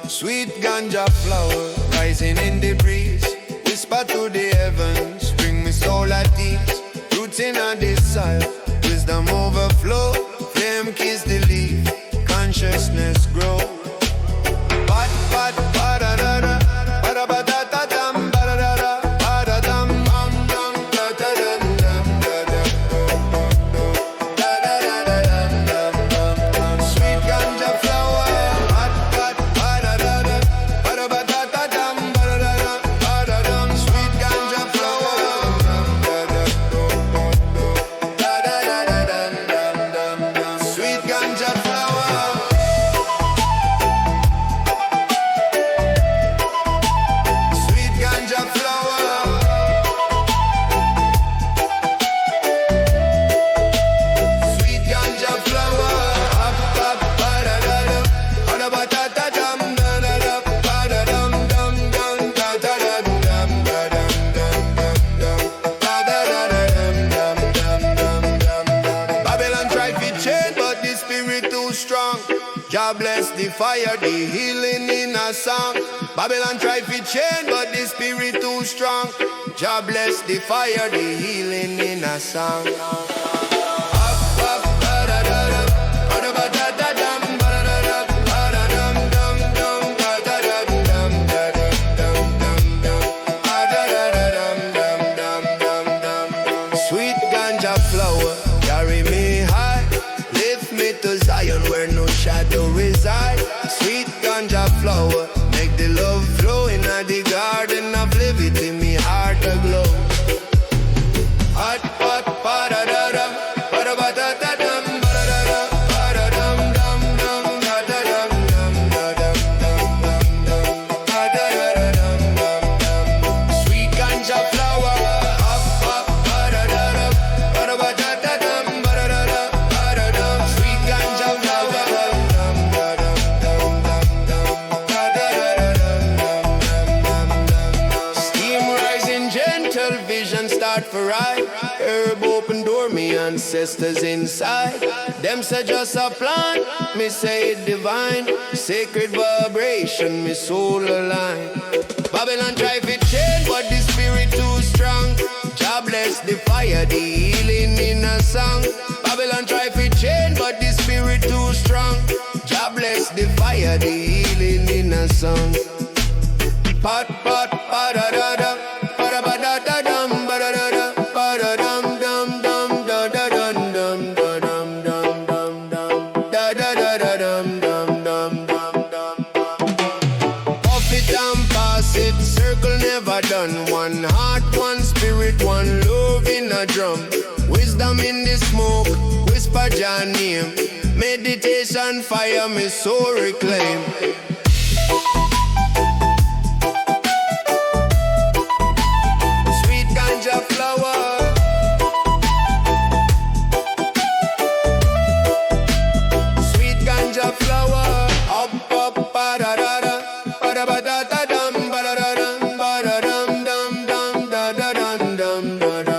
Sweet ganja flower rising in the breeze, whisper to the heavens, bring me soul at ease. Roots in the soil, wisdom overflow, flame kiss the leaf, consciousness grow. Pat pat pa da da da, pa da ba da da dam, ba da da da, pa da dam dam dam, da da dam dam da da da da da da dam. Sweet ganja flower. Jah bless the fire, the healing in a song. Babylon try to change, but the spirit too strong. Jah bless the fire, the healing in a song. Sweet ganja flower, carry me high, lift me to Zion where no shadow reside. Sweet ganja flower, make the love flow in the garden of liberty, me heart aglow. Hot pot pa da da da, pa da ba da da dum, ba da da da, pa da dum dum dum, da da dum dum, da dum dum dum, da da da dum dum dum. Sweet ganja flower, hop hop pa da da da, pa da ba da da dum, ba da da da, pa da dum. Sweet ganja flower, dum da dum dum dum dum, da da da dum dum dum. Steam rising, gentle vision start for ride. Herb open door, me ancestors inside. Them say just a plant, me say it divine. Sacred vibration, me soul align. Babylon try to change, but the spirit too strong. Jah bless the fire, the healing in a song. Babylon try to change, but the spirit too strong. Jah bless the fire, the healing in a song. Pot pot pa da da da, pa da ba da da dum, ba da da da, pa da dum dum dum, da da dum dum, da dum dum dum dum, da da da da dum dum dum dum dum. Puff it and pass it, circle never done. One heart, one spirit, one love in a drum. Wisdom in the smoke, whisper Jah name. Meditation fire, me soul reclaim. Jah flower, sweet ganja flower, up up pa da da da, pa da ba da da dum, ba da da dum, ba da dum dum dum, da da dum dum da da.